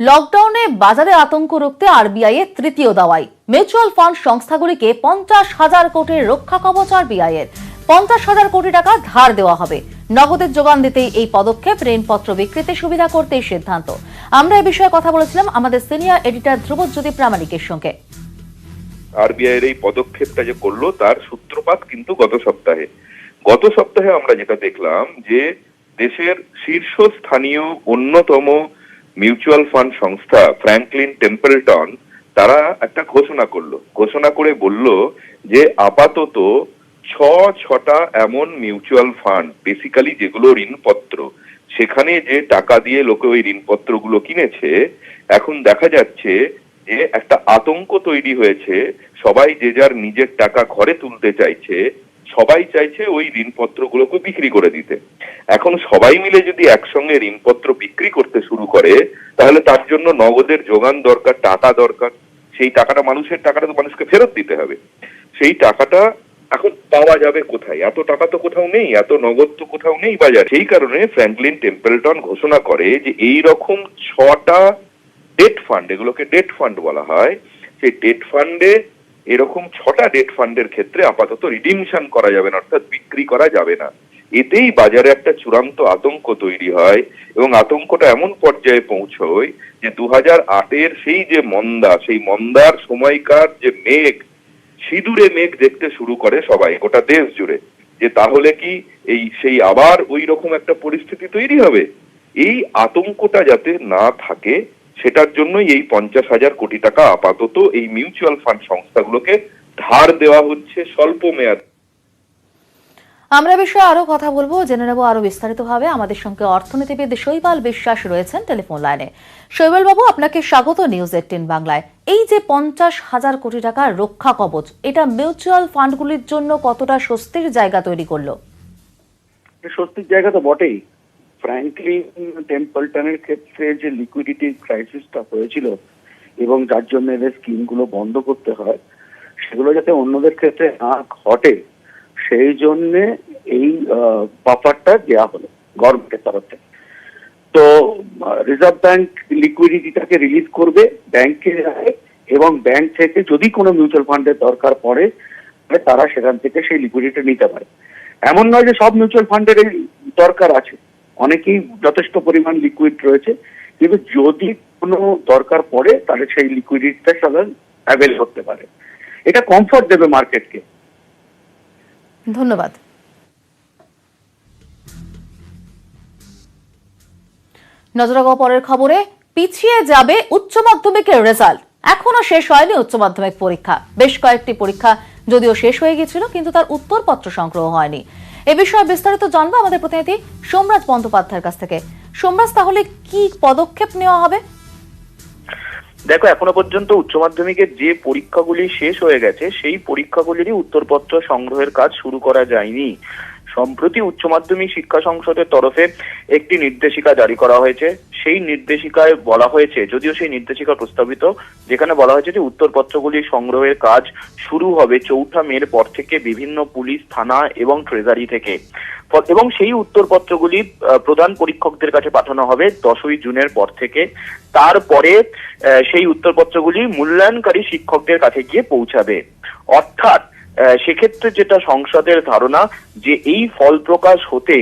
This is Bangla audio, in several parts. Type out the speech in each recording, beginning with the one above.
লকডাউনে বাজারে আতঙ্ক রুখতে আরবিআই এর তৃতীয় দাওয়াই। মিউচুয়াল ফান্ড সংস্থাগুলিকে 50,000 কোটির রক্ষা কবচ আরবিআই এর। 50,000 কোটি টাকা ধার দেওয়া হবে। নগদের যোগান দিতেই এই পদক্ষেপ, ঋণপত্র বিক্রিতে সুবিধা করতেই সিদ্ধান্ত। আমরা এই বিষয়ে কথা বলেছিলাম আমাদের সিনিয়র এডিটর ধ্রুবজ্যোতি প্রামাণিকের সঙ্গে। আরবিআই এর এই পদক্ষেপটা যে করলো তার সূত্রপাত কিন্তু গত সপ্তাহে আমরা যেটা দেখলাম যে দেশের শীর্ষস্থানীয় অন্যতম মিউচুয়াল ফান্ড সংস্থা ফ্র্যাঙ্কলিন টেম্পলটন তারা একটা ঘোষণা করে বলল যে আপাতত ছটা এমন মিউচুয়াল ফান্ড, বেসিক্যালি যেগুলো ঋণপত্র, সেখানে যে টাকা দিয়ে লোকে ওই ঋণপত্রগুলো কিনেছে, এখন দেখা যাচ্ছে যে একটা আতঙ্ক তৈরি হয়েছে। সবাই যে যার নিজের টাকা ঘরে তুলতে চাইছে, সবাই চাইছে ওই ঋণপত্রগুলোকে বিক্রি করে দিতে। এখন সবাই মিলে যদি একসঙ্গে ঋণপত্র বিক্রি করতে শুরু করে, তাহলে তার জন্য নগদের যোগান দরকার, টাকা দরকার। সেই টাকাটা তো মানুষকে ফেরত দিতে হবে। সেই টাকাটা এখন পাওয়া যাবে কোথায়? এত টাকা তো কোথাও নেই, এত নগদ তো কোথাও নেই বাজার। সেই কারণে ফ্র্যাঙ্কলিন টেম্পলটন ঘোষণা করে যে এই রকম 6টা ডেট ফান্ড, এগুলোকে ডেট ফান্ড বলা হয়, সেই ডেট ফান্ডে এরকম 6টা ডেট ফান্ডের ক্ষেত্রে আপাতত রিডিমশন করা যাবে না, অর্থাৎ বিক্রি করা যাবে না। এতেই বাজারে একটা চূড়ান্ত আতঙ্ক তৈরি হয় এবং আতঙ্কটা এমন পর্যায়ে পৌঁছয় যে 2008-এর সেই যে মন্দা, সেই মন্দার সময়কার যে মেঘ, সিঁদুরে মেঘ দেখতে শুরু করে সবাই গোটা দেশ জুড়ে, যে তাহলে কি সেই আবার ওই রকম একটা পরিস্থিতি তৈরি হবে। এই আতঙ্কটা যাতে না থাকে সেটার জন্যই এই 50,000 কোটি টাকা আপাতত এই মিউচুয়াল ফান্ড সংস্থাগুলোকে ধার দেওয়া হচ্ছে স্বল্প মেয়াদ। আমরা বিষয়ে আরো কথা বলবো, জেনে নেব আরো বিস্তারিতভাবে। আমাদের সঙ্গে অর্থনীতিবিদ শৈবাল বিশ্বাস রয়েছেন টেলিফোন লাইনে। শৈবাল বাবু, আপনাকে স্বাগত নিউজ 18 বাংলায়। এই যে 50,000 কোটি টাকার রক্ষা কবচ, এটা মিউচুয়াল ফান্ডগুলির জন্য কতটা স্বস্তির জায়গা তৈরি করলো? স্বস্তির জায়গা তো বটেই। ফ্র্যাঙ্কলিন টেম্পলটনের ক্ষেত্রে যে লিকুইডিটি ক্রাইসিসটা হয়েছিল এবং যার জন্য এদের স্কিমগুলো বন্ধ করতে হয়, সেগুলো যাতে অন্যদের ক্ষেত্রে না ঘটে, সেই জন্য এই বাফারটা দেওয়া হলো গভর্নমেন্টের তরফ থেকে। তো রিজার্ভ ব্যাংক লিকুইডিটিটাকে রিলিজ করবে ব্যাংকে, এবং ব্যাংক থেকে যদি কোনো মিউচুয়াল ফান্ডের দরকার পড়ে তারা সেখান থেকে সেই লিকুইডিটি নিতে পারে। এমন নয় যে সব মিউচুয়াল ফান্ডের দরকার আছে, অনেকেই যথেষ্ট পরিমাণ লিকুইড রয়েছে, কিন্তু যদি কোনো দরকার পড়ে তাহলে সেই লিকুইডিটিটা সাধারণ অ্যাভেল করতে পারে। এটা কমফর্ট দেবে মার্কেটকে। ধন্যবাদ। নজর রাখবো পরের খবরে। পিছিয়ে যাবে উচ্চ মাধ্যমিকের রেজাল্ট। এখনো শেষ হয়নি উচ্চ মাধ্যমিক পরীক্ষা। বেশ কয়েকটি পরীক্ষা যদিও শেষ হয়ে গিয়েছিল, কিন্তু তার উত্তরপত্র সংগ্রহ হয়নি। এ বিষয়ে বিস্তারিত জানবো আমাদের প্রতিনিধি সোমরাজ বন্দ্যোপাধ্যায়ের কাছ থেকে। সোমরাজ, তাহলে কি পদক্ষেপ নেওয়া হবে? দেখো, এখনো পর্যন্ত উচ্চ মাধ্যমিকের যে পরীক্ষাগুলি শেষ হয়ে গেছে সেই পরীক্ষাগুলিরই উত্তরপত্র সংগ্রহের কাজ শুরু করা যায়নি। সম্প্রতি উচ্চ মাধ্যমিক শিক্ষা সংসদের তরফে একটি নির্দেশিকা জারি করা হয়েছে। সেই নির্দেশিকায় বলা হয়েছে, যদিও সেই নির্দেশিকা প্রস্তাবিত, যেখানে বলা হয়েছে যে উত্তরপত্রগুলি সংগ্রহের কাজ শুরু হবে 4 মের পর থেকে বিভিন্ন পুলিশ থানা এবং ট্রেজারি থেকে, এবং সেই উত্তরপত্রগুলি প্রধান পরীক্ষকদের কাছে পাঠানো হবে 10ই জুনের পর থেকে। তারপরে সেই উত্তরপত্রগুলি মূল্যায়নকারী শিক্ষকদের কাছে গিয়ে পৌঁছাবে। অর্থাৎ সেক্ষেত্রে যেটা সংসদের ধারণা, যে এই ফল প্রকাশ হতে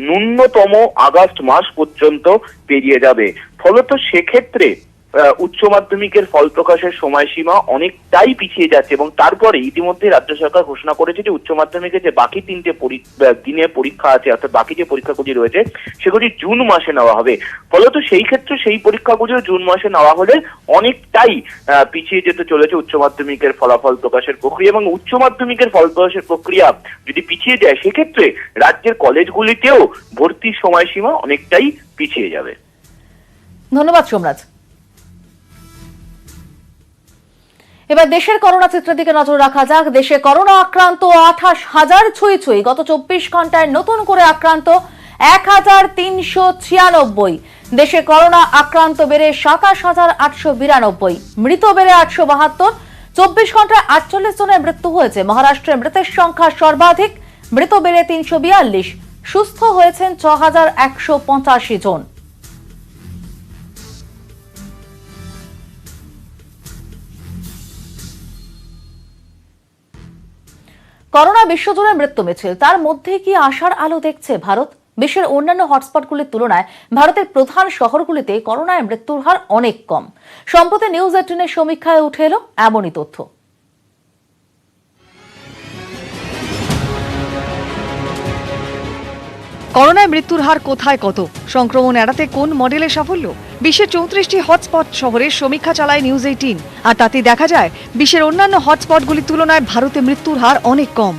ন্যূনতম আগস্ট মাস পর্যন্ত পেরিয়ে যাবে। ফলত সেক্ষেত্রে উচ্চ মাধ্যমিকের ফল প্রকাশের সময়সীমা অনেকটাই পিছিয়ে যাচ্ছে। এবং তারপরে ইতিমধ্যে রাজ্য সরকার ঘোষণা করেছে যে উচ্চ মাধ্যমিকের যে বাকি 3টে দিনে পরীক্ষা আছে, অর্থাৎ বাকি যে পরীক্ষাগুলি রয়েছে সেগুলি জুন মাসে নেওয়া হবে। ফলত সেই ক্ষেত্রে সেই পরীক্ষাগুলিও জুন মাসে নেওয়া হলে অনেকটাই পিছিয়ে যেতে চলেছে উচ্চ মাধ্যমিকের ফলাফল প্রকাশের প্রক্রিয়া। এবং উচ্চ মাধ্যমিকের ফল প্রকাশের প্রক্রিয়া যদি পিছিয়ে যায়, সেক্ষেত্রে রাজ্যের কলেজগুলিতেও ভর্তির সময়সীমা অনেকটাই পিছিয়ে যাবে। ধন্যবাদ সোমরাজ। এবার দেশের করোনা চিত্রের দিকে নজর রাখা যাক। দেশে করোনা আক্রান্ত 28,000 ছুঁই। গত 24 ঘন্টায় নতুন করে আক্রান্ত 1,396। দেশে করোনা আক্রান্ত বেড়ে 27,892, মৃত বেড়ে 872। 24 ঘন্টায় 48 জনের মৃত্যু হয়েছে। মহারাষ্ট্রে মৃতের সংখ্যা সর্বাধিক, মৃত বেড়ে 342, সুস্থ হয়েছেন 6,185 জন। করোনা বিশ্বজুড়ে মৃত্যু মিছিল, তার মধ্যে কি আশার আলো দেখছে ভারত? বিশ্বের অন্যান্য হটস্পটগুলির তুলনায় ভারতের প্রধান শহরগুলিতে করোনায় মৃত্যুর হার অনেক কম। সম্প্রতি নিউজ 18-এর সমীক্ষায় উঠে এলো এমনই তথ্য। করোনায় মৃত্যুর হার কোথায় কত? সংক্রমণ এড়াতে কোন মডেলে সাফল্য? বিশ্বের 34টি হটস্পট শহরের সমীক্ষা চালায় নিউজ 18, আর তাতে দেখা যায় বিশ্বের অন্যান্য হটস্পটগুলির তুলনায় ভারতে মৃত্যুর হার অনেক কম।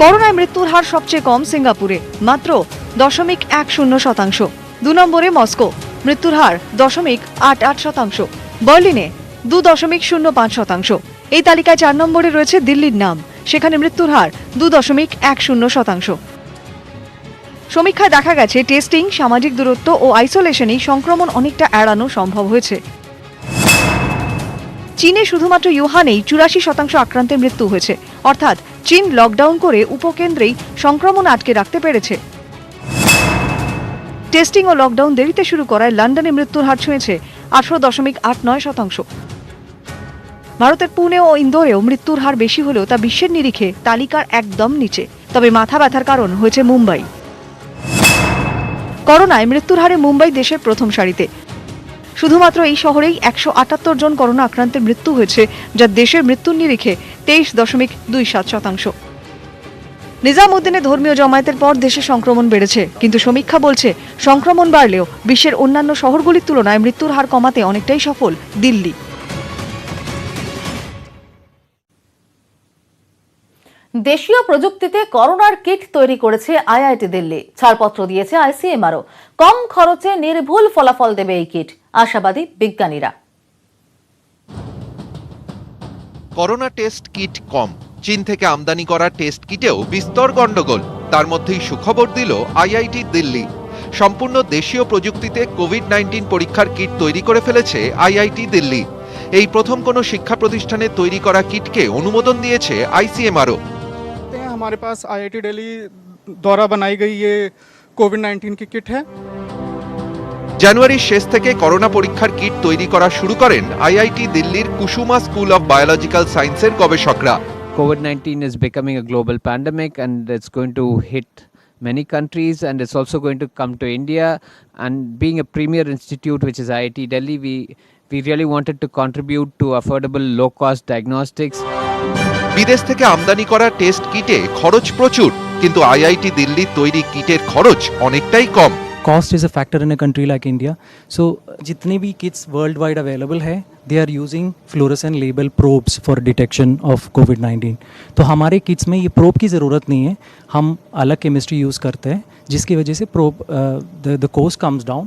করোনায় মৃত্যুর হার সবচেয়ে কম সিঙ্গাপুরে, মাত্র 0.10%। 2 নম্বরে মস্কো, মৃত্যুর হার 0.88%। বার্লিনে 2.05%। এই তালিকায় 4 নম্বরে রয়েছে দিল্লির নাম, সেখানে মৃত্যুর হার 2.10%। সমীক্ষায় দেখা গেছে টেস্টিং, সামাজিক দূরত্ব ও আইসোলেশনেই সংক্রমণ অনেকটা এড়ানো সম্ভব হয়েছে। চীনে শুধুমাত্র ইউহানেই 84% আক্রান্তের মৃত্যু হয়েছে, অর্থাৎ চীন লকডাউন করে উপকেন্দ্রেই সংক্রমণ আটকে রাখতে পেরেছে। টেস্টিং ও লকডাউন দেরিতে শুরু করায় লন্ডনে মৃত্যুর হার ছুঁয়েছে 18.89%। ভারতের পুনে ও ইন্দোরেও মৃত্যুর হার বেশি হলেও তা বিশ্বের নিরিখে তালিকার একদম নিচে। তবে মাথা ব্যথার কারণ হয়েছে মুম্বাই। করোনায় মৃত্যুর হারে মুম্বাই দেশের প্রথম সারিতে। শুধুমাত্র এই শহরেই 178 জন করোনা আক্রান্তের মৃত্যু হয়েছে, যা দেশের মৃত্যুর নিরিখে 23.27%। নিজামউদ্দিনে ধর্মীয় জমায়েতের পর দেশে সংক্রমণ বেড়েছে, কিন্তু সমীক্ষা বলছে সংক্রমণ বাড়লেও বিশ্বের অন্যান্য শহরগুলির তুলনায় মৃত্যুর হার কমাতে অনেকটাই সফল দিল্লি। দেশীয় প্রযুক্তিতে করোনার কিট তৈরি করেছে আইআইটি দিল্লি। ছাড়পত্র দিয়েছে আইসিএমআরও। কম খরচে নির্ভুল ফলাফল দেবে এই কিট, আশাবাদী বিজ্ঞানীরা। করোনা টেস্ট কিট কম, চীন থেকে আমদানি করা টেস্ট কিটেও বিস্তর গন্ডগোল। তার মধ্যেই সুখবর দিল আইআইটি দিল্লি। সম্পূর্ণ দেশীয় প্রযুক্তিতে কোভিড-19 পরীক্ষার কিট তৈরি করে ফেলেছে আইআইটি দিল্লি। এই প্রথম কোনো শিক্ষা প্রতিষ্ঠানে তৈরি করা কিটকে অনুমোদন দিয়েছে আইসিএমআরও। हमारे पास आईआईटी दिल्ली द्वारा बनाई गई ये कोविड-19 की किट है। জানুয়ারির শেষ থেকে করোনা পরীক্ষার কিট তৈরি করা শুরু করেন আইআইটি দিল্লির কুসুমা স্কুল অফ বায়োলজিক্যাল সায়েন্সের গবেষকরা। COVID-19 is becoming a global pandemic and it's going to hit many countries and it's also going to come to India. And being a premier institute, which is IIT Delhi, we really wanted to contribute to affordable low-cost diagnostics. বিদেশ থেকে আমদানি করা টেস্ট কিটে খরচ প্রচুর, কিন্তু আইআইটি দিল্লির তৈরি কিটের খরচ অনেকটাই কম। Cost is a factor in a country like India. So जितने भी kits worldwide available है, they are using fluorescent label probes for detection of COVID-19. तो हमारे किट्स में ये प्रोब की ज़रूरत नहीं है, हम अलग केमिस्ट्री यूज़ करते हैं, जिसकी वजह से probe the cost comes down.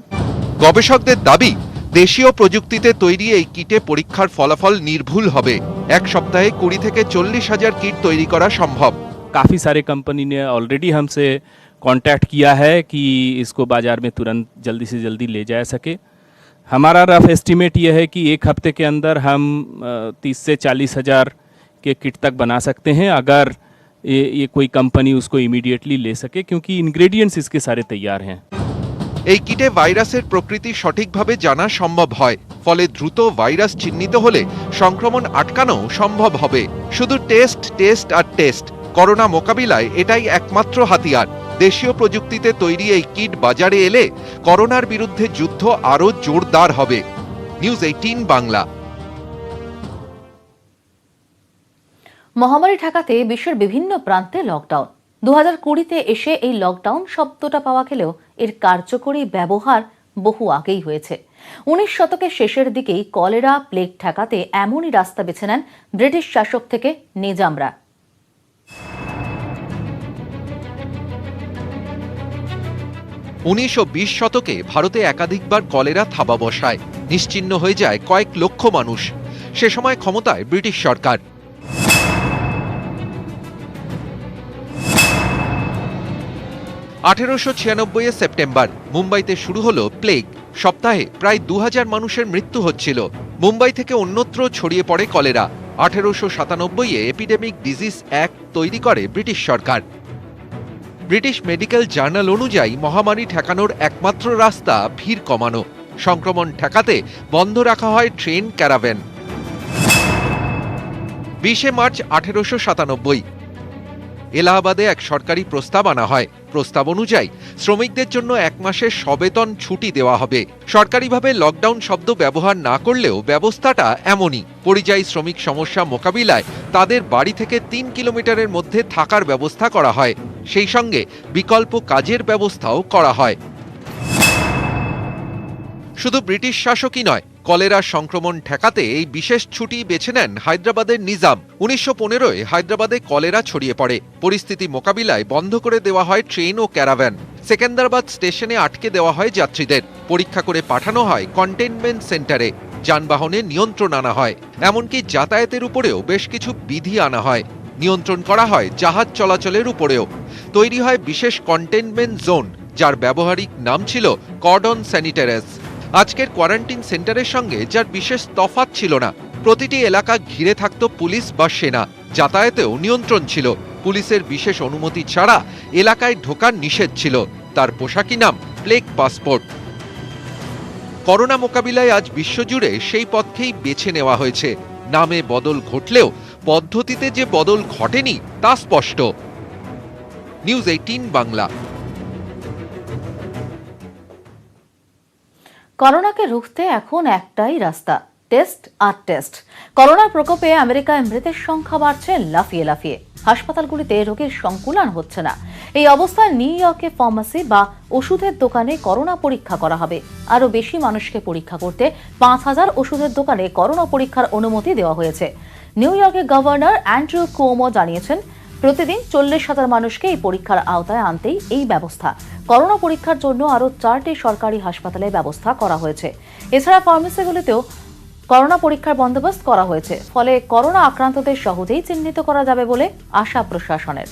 গবেষকদের দাবি, দেশীয় প্রযুক্তিতে তৈরি এই কিটে পরীক্ষার ফলাফল নির্ভুল হবে। এক সপ্তাহে 20 থেকে 40,000 কিট তৈরি করা সম্ভব। काफ़ी सारे कंपनी ने ऑलरेडी हमसे कांटेक्ट किया है कि इसको बाज़ार में तुरंत जल्दी से जल्दी ले जा सके। हमारा रफ एस्टीमेट ये है कि एक हफ्ते के अंदर हम 30 से 40,000 के किट तक बना सकते हैं, अगर ये कोई कंपनी उसको इमीडिएटली ले सके, क्योंकि इंग्रेडिएंट्स इसके सारे तैयार हैं। এই কিটে ভাইরাসের প্রকৃতি সঠিকভাবে জানা সম্ভব হয়, ফলে দ্রুত ভাইরাস চিহ্নিত হলে সংক্রমণ আটকানো সম্ভব হবে। শুধু টেস্ট টেস্ট আর টেস্ট, করোনা মোকাবিলায় এটাই একমাত্র হাতিয়ার। দেশীয় প্রযুক্তিতে তৈরি এই কিট বাজারে এলে করোনার বিরুদ্ধে যুদ্ধ আরও জোরদার হবে। নিউজ 18 বাংলা। মহামারী ঠেকাতে বিশ্বের বিভিন্ন প্রান্তে লকডাউন। 2020-তে এসে এই লকডাউন শব্দটা পাওয়া গেলেও এর কার্যকরী ব্যবহার বহু আগেই হয়েছে। 19 শতকের শেষের দিকেই কলেরা, প্লেগ ঠেকাতে এমনই রাস্তা বেছে নেন ব্রিটিশ শাসক থেকে নিজামরা। 19 ও 20 শতকে ভারতে একাধিকবার কলেরা থাবা বসায়, নিশ্চিহ্ন হয়ে যায় কয়েক লক্ষ মানুষ। সে সময় ক্ষমতায় ব্রিটিশ সরকার। 1896 সেপ্টেম্বর মুম্বাইতে শুরু হলো প্লেগ। সপ্তাহে প্রায় 2000 মানুষের মৃত্যু হচ্ছিল। মুম্বাই থেকে অন্যত্র ছড়িয়ে পড়ে কলেরা। 1897-এ এপিডেমিক ডিজিজ অ্যাক্ট তৈরি করে ব্রিটিশ সরকার। ব্রিটিশ মেডিকেল জার্নাল অনুযায়ী মহামারী ঠেকানোর একমাত্র রাস্তা ভিড় কমানো। সংক্রমণ ঠেকাতে বন্ধ রাখা হয় ট্রেন, ক্যারাভ্যান। 20 মার্চ 1897 এলাহাবাদে এক সরকারি প্রস্তাব আনা হয়। প্রস্তাব অনুযায়ী শ্রমিকদের জন্য 1 মাসের সবেতন ছুটি দেওয়া হবে। সরকারিভাবে লকডাউন শব্দ ব্যবহার না করলেও ব্যবস্থাটা এমনই। পরিযায়ী শ্রমিক সমস্যা মোকাবিলায় তাদের বাড়ি থেকে 3 কিলোমিটারের মধ্যে থাকার ব্যবস্থা করা হয়। সেই সঙ্গে বিকল্প কাজের ব্যবস্থাও করা হয়। শুধু ব্রিটিশ শাসকই নয়, কলেরা সংক্রমণ ঠেকাতে এই বিশেষ ছুটি বেছে নেন হায়দ্রাবাদের নিজাম। 1915-এ হায়দ্রাবাদে কলেরা ছড়িয়ে পড়ে। পরিস্থিতি মোকাবিলায় বন্ধ করে দেওয়া হয় ট্রেন ও ক্যারাভ্যান। সেকেন্দ্রাবাদ স্টেশনে আটকে দেওয়া হয় যাত্রীদের। পরীক্ষা করে পাঠানো হয় কন্টেইনমেন্ট সেন্টারে। যানবাহনে নিয়ন্ত্রণ আনা হয়। এমনকি যাতায়াতের উপরেও বেশ কিছু বিধি আনা হয়। নিয়ন্ত্রণ করা হয় জাহাজ চলাচলের উপরেও। তৈরি হয় বিশেষ কন্টেইনমেন্ট জোন, যার ব্যবহারিক নাম ছিল কর্ডন স্যানিটারিস। আজকের কোয়ারেন্টিন সেন্টারের সঙ্গে যার বিশেষ তফাৎ ছিল না। প্রতিটি এলাকা ঘিরে থাকত পুলিশ বা সেনা। যাতায়াতেও নিয়ন্ত্রণ ছিল। পুলিশের বিশেষ অনুমতি ছাড়া এলাকায় ঢোকার নিষেধ ছিল। তার পোশাকি নাম প্লেগ পাসপোর্ট। করোনা মোকাবিলায় আজ বিশ্বজুড়ে সেই পথকেই বেছে নেওয়া হয়েছে। নামে বদল ঘটলেও পদ্ধতিতে যে বদল ঘটেনি তা স্পষ্ট। নিউজ 18 বাংলা। করোনাকে রুখতে এখন একটাই রাস্তা, টেস্ট আর টেস্ট। করোনার প্রকোপে আমেরিকায় মৃতের সংখ্যা বাড়ছে লাফিয়ে লাফিয়ে। হাসপাতালগুলিতে রোগীর সংকুলান হচ্ছে না। এই অবস্থায় নিউ ইয়র্কে ফার্মেসি বা ওষুধের দোকানে করোনা পরীক্ষা করা হবে। আরও বেশি মানুষকে পরীক্ষা করতে 5000 ওষুধের দোকানে করোনা পরীক্ষার অনুমতি দেওয়া হয়েছে। নিউ ইয়র্কের গভর্নর অ্যান্ড্রু কুয়োমো জানিয়েছেন, প্রতিদিন 40,000 মানুষকে এই পরীক্ষার আওতায় আনতেই এই ব্যবস্থা। করোনা পরীক্ষার জন্য আরও 4টি সরকারি হাসপাতালে ব্যবস্থা করা হয়েছে। এছাড়া ফার্মেসিগুলিতেও করোনা পরীক্ষার বন্দোবস্ত করা হয়েছে। ফলে করোনা আক্রান্তদের সহজেই চিহ্নিত করা যাবে বলে আশা প্রশাসনের।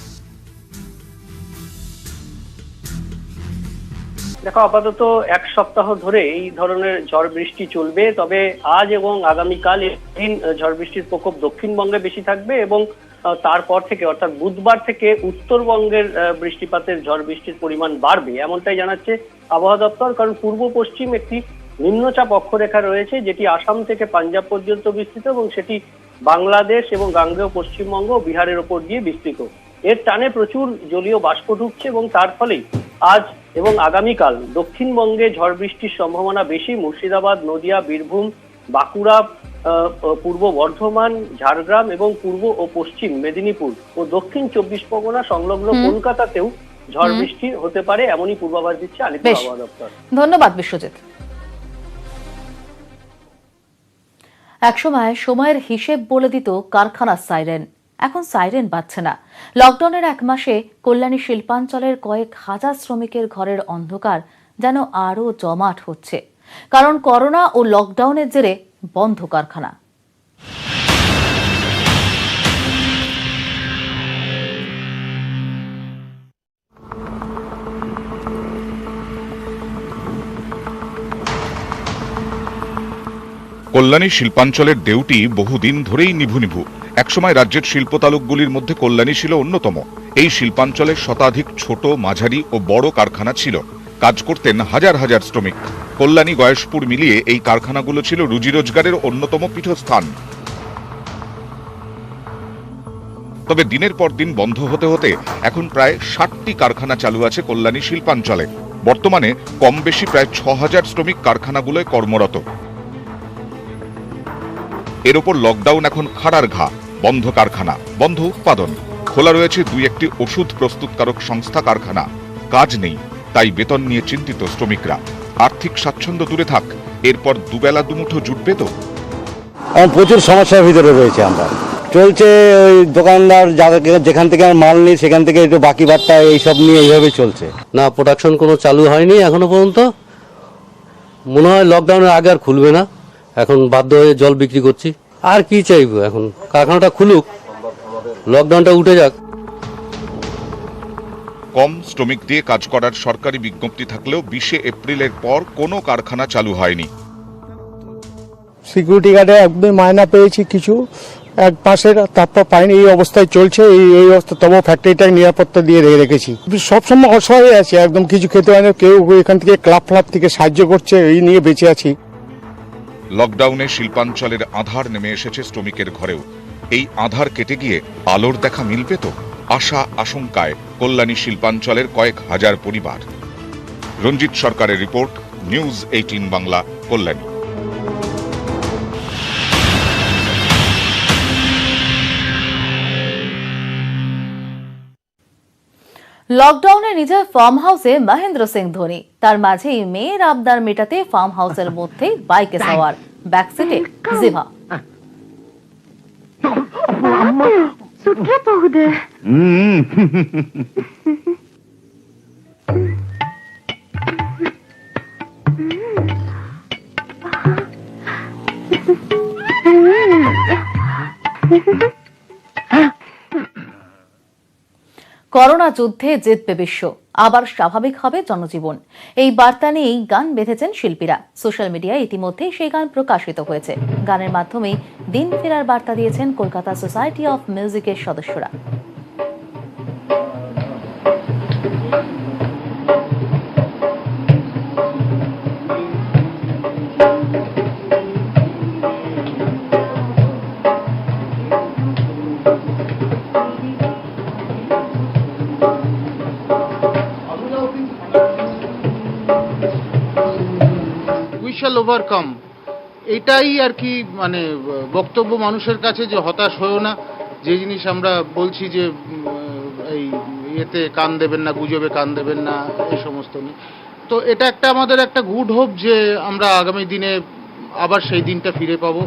দেখো, আপাতত 1 সপ্তাহ ধরে এই ধরনের ঝড় বৃষ্টি চলবে। তবে আজ এবং আগামীকাল দিন ঝড় বৃষ্টির প্রকোপ দক্ষিণবঙ্গে বেশি থাকবে এবং তারপর থেকে অর্থাৎ বুধবার থেকে উত্তরবঙ্গের বৃষ্টিপাতের ঝড় বৃষ্টির পরিমাণ বাড়বে, এমনটাই জানাচ্ছে আবহাওয়া দপ্তর। কারণ পূর্ব পশ্চিম একটি নিম্নচাপ অক্ষরেখা রয়েছে, যেটি আসাম থেকে পাঞ্জাব পর্যন্ত বিস্তৃত এবং সেটি বাংলাদেশ এবং গাঙ্গেয় পশ্চিমবঙ্গ ও বিহারের ওপর দিয়ে বিস্তৃত। এর টানে প্রচুর জলীয় বাষ্প ঢুকছে এবং তার ফলেই আজ এবং আগামীকাল দক্ষিণবঙ্গে ঝড় বৃষ্টির সম্ভাবনা বেশি। মুর্শিদাবাদ, নদিয়া, বীরভূম, বাঁকুড়া, পূর্ব বর্ধমান, ঝাড়গ্রাম এবং পূর্ব ও পশ্চিম মেদিনীপুর ও দক্ষিণ 24 পরগনা সংলগ্ন কলকাতাতেও ঝড় বৃষ্টি হতে পারে, এমনই পূর্বাভাস দিচ্ছে আলিপুর আবহাওয়া দপ্তর। ধন্যবাদ বিশ্বজিৎ। একসময় সময়ের হিসেব বলে দিত কারখানার সাইরেন। এখন সাইরেন বাজছে না। লকডাউনের 1 মাসে কল্যাণী শিল্পাঞ্চলের কয়েক হাজার শ্রমিকের ঘরের অন্ধকার যেন আরও জমাট হচ্ছে। কারণ করোনা ও লকডাউনের জেরে বন্ধ কারখানা। কল্যাণী শিল্পাঞ্চলের দেউটি বহুদিন ধরেই নিভু নিভু। একসময় রাজ্যের শিল্প তালুকগুলির মধ্যে কল্যাণী ছিল অন্যতম। এই শিল্পাঞ্চলে শতাধিক ছোট, মাঝারি ও বড় কারখানা ছিল। কাজ করতেন হাজার হাজার শ্রমিক। কল্যাণী, গয়েশপুর মিলিয়ে এই কারখানাগুলো ছিল রুজি রোজগারের অন্যতম পীঠস্থান। তবে দিনের পর দিন বন্ধ হতে হতে এখন প্রায় 60টি কারখানা চালু আছে কল্যাণী শিল্পাঞ্চলে। বর্তমানে কম বেশি প্রায় 6000 শ্রমিক কারখানাগুলোয় কর্মরত। এর ওপর লকডাউন এখন খাড়ার ঘা। বন্ধ কারখানা, বন্ধ উৎপাদন। খোলা রয়েছে 2-1টি ওষুধ প্রস্তুতকারক সংস্থা কারখানা। কাজ নেই, তাই বেতন নিয়ে চিন্তিত শ্রমিকরা। আর্থিক স্বাচ্ছন্দ্য দূরে থাক, এরপর দুবেলা দুমুঠো জুটবে তো? প্রচুর সমস্যার ভিতরে রয়েছে আমরা। চলছে ওই দোকানদার যেখান থেকে মাল নিই সেখান থেকে একটু বাকি বার্তা এইসব নিয়ে এইভাবে চলছে। না, প্রোডাকশন কোনো চালু হয়নি এখনো পর্যন্ত। মনে হয় লকডাউনের আগে আর খুলবে না। এখন বাধ্য হয়ে জল বিক্রি করছি। আর কি চাইবো, এখন কারখানাটা খুলুক, লকডাউনটা উঠে যাক। কম শ্রমিক দিয়ে কাজ করার সরকারি বিজ্ঞপ্তি থাকলেও 20 এপ্রিলের পর কোনো কারখানা চালু হয়নি। সিকিউরিটি গার্ডে একদম মায়না পেয়েছি কিছু, 1 মাসের, তারপর পাইনি। এই অবস্থায় চলছে। এই অবস্থা তবু ফ্যাক্টরিটাকে নিরাপত্তা দিয়ে রেখেছি। সবসময় অসহায় আছি, একদম কিছু খেতে হয় না। কেউ এখান থেকে ক্লাব থেকে সাহায্য করছে, এই নিয়ে বেঁচে আছি। লকডাউনে শিল্পাঞ্চলের আঁধার নেমে এসেছে শ্রমিকের ঘরেও। এই আঁধার কেটে গিয়ে আলোর দেখা মিলবে তো? আশা আশঙ্কায় কল্যাণী শিল্পাঞ্চলের কয়েক হাজার পরিবার। রঞ্জিত সরকারের রিপোর্ট, নিউজ 18 বাংলা, কল্যাণী। লকডাউনে নিজের ফার্ম হাউসে মহেন্দ্র সিং ধোনি, তার মাঝেই মেয়ের আবদার মেটাতে ফার্ম হাউসের মধ্যেই বাইকে সাওয়ার, ব্যাকসিটে জিভা। করোনা যুদ্ধে জিতবে বিশ্ব, আবার স্বাভাবিক হবে জনজীবন, এই বার্তা নিয়েই গান বেঁধেছেন শিল্পীরা। সোশ্যাল মিডিয়ায় ইতিমধ্যেই সেই গান প্রকাশিত হয়েছে। গানের মাধ্যমেই দিন ফেরার বার্তা দিয়েছেন কলকাতা সোসাইটি অফ মিউজিকের সদস্যরা। শ্যাল ওভারকাম, এটাই আর কি মানে বক্তব্য মানুষের কাছে, যে হতাশ হয়েও না। যে জিনিস আমরা বলছি যে এই ইয়েতে কান দেবেন না, গুজবে কান দেবেন না, এই সমস্ত নিয়ে, তো এটা একটা আমাদের একটা গুড হোপ যে আমরা আগামী দিনে আবার সেই দিনটা ফিরে পাবো।